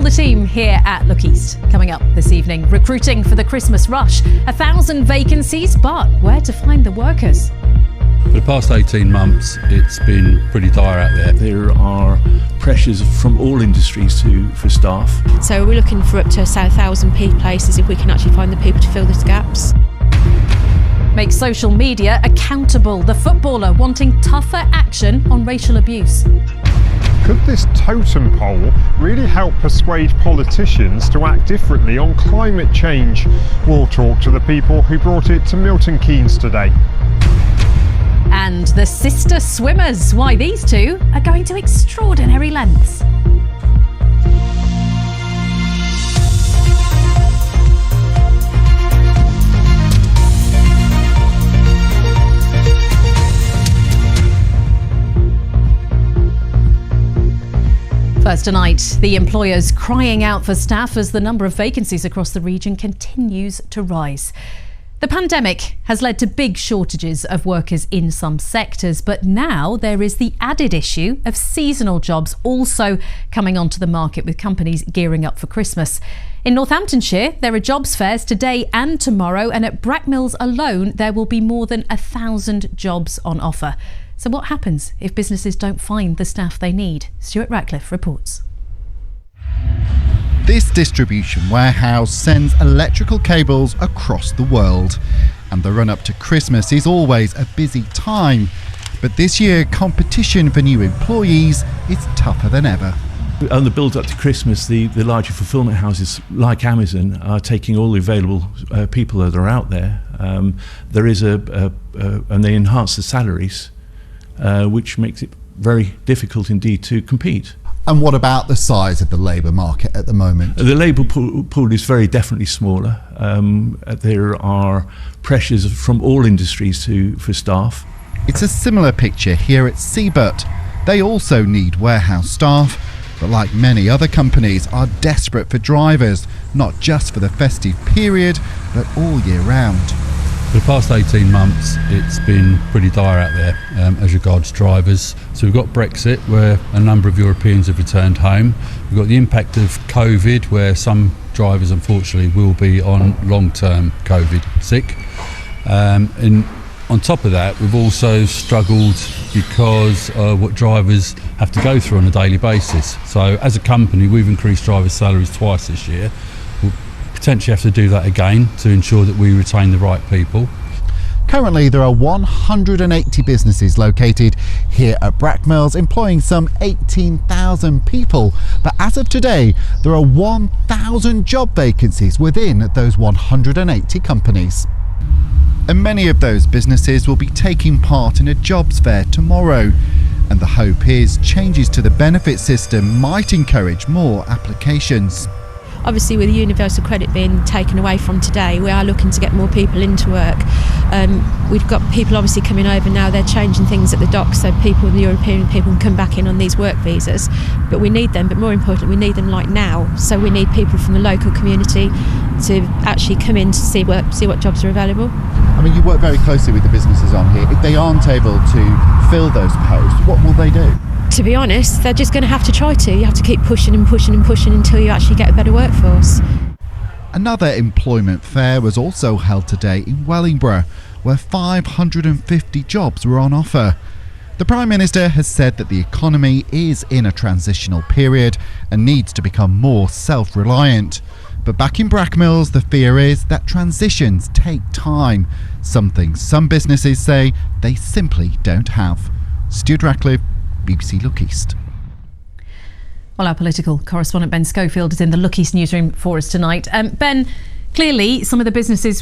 the team here at Look East. Coming up this evening, recruiting for the Christmas rush. 1,000 vacancies, but where to find the workers? For the past 18 months, it's been pretty dire out there. There are pressures from all industries for staff. So we're looking for up to 1,000 places if we can actually find the people to fill those gaps. Make social media accountable. The footballer wanting tougher action on racial abuse. Could this totem pole really help persuade politicians to act differently on climate change? We'll talk to the people who brought it to Milton Keynes today. And the sister swimmers, why these two are going to extraordinary lengths. First tonight, the employers crying out for staff as the number of vacancies across the region continues to rise. The pandemic has led to big shortages of workers in some sectors, but now there is the added issue of seasonal jobs also coming onto the market, with companies gearing up for Christmas. In Northamptonshire, there are jobs fairs today and tomorrow, and at Brackmills alone, there will be more than 1,000 jobs on offer. So what happens if businesses don't find the staff they need? Stuart Ratcliffe reports. This distribution warehouse sends electrical cables across the world, and the run-up to Christmas is always a busy time. But this year, competition for new employees is tougher than ever. On the build up to Christmas, the larger fulfillment houses like Amazon are taking all the available people that are out there. There is and they enhance the salaries, which makes it very difficult indeed to compete. And what about the size of the labour market at the moment? The labour pool is very definitely smaller. There are pressures from all industries for staff. It's a similar picture here at Siebert. They also need warehouse staff, but like many other companies are desperate for drivers, not just for the festive period, but all year round. For the past 18 months, it's been pretty dire out there as regards drivers. So we've got Brexit, where a number of Europeans have returned home. We've got the impact of COVID, where some drivers unfortunately will be on long-term COVID sick. And on top of that, we've also struggled because of what drivers have to go through on a daily basis. So as a company, we've increased drivers' salaries twice this year. We'll potentially have to do that again to ensure that we retain the right people. Currently, there are 180 businesses located here at Brackmills, employing some 18,000 people. But as of today, there are 1,000 job vacancies within those 180 companies. And many of those businesses will be taking part in a jobs fair tomorrow. And the hope is changes to the benefit system might encourage more applications. Obviously, with the universal credit being taken away from today, we are looking to get more people into work. We've got people obviously coming over now. They're changing things at the docks so people, the European people, can come back in on these work visas. But we need them, but more importantly, we need them like now. So we need people from the local community to actually come in to see what jobs are available. I mean, you work very closely with the businesses on here. If they aren't able to fill those posts, what will they do? To be honest, they're just going to have to try to. You have to keep pushing and pushing and pushing until you actually get a better workforce. Another employment fair was also held today in Wellingborough, where 550 jobs were on offer. The Prime Minister has said that the economy is in a transitional period and needs to become more self-reliant. But back in Brackmills, the fear is that transitions take time, something some businesses say they simply don't have. Stuart Ratcliffe, BBC Look East. Well, our political correspondent Ben Schofield is in the Look East newsroom for us tonight. Ben, clearly some of the businesses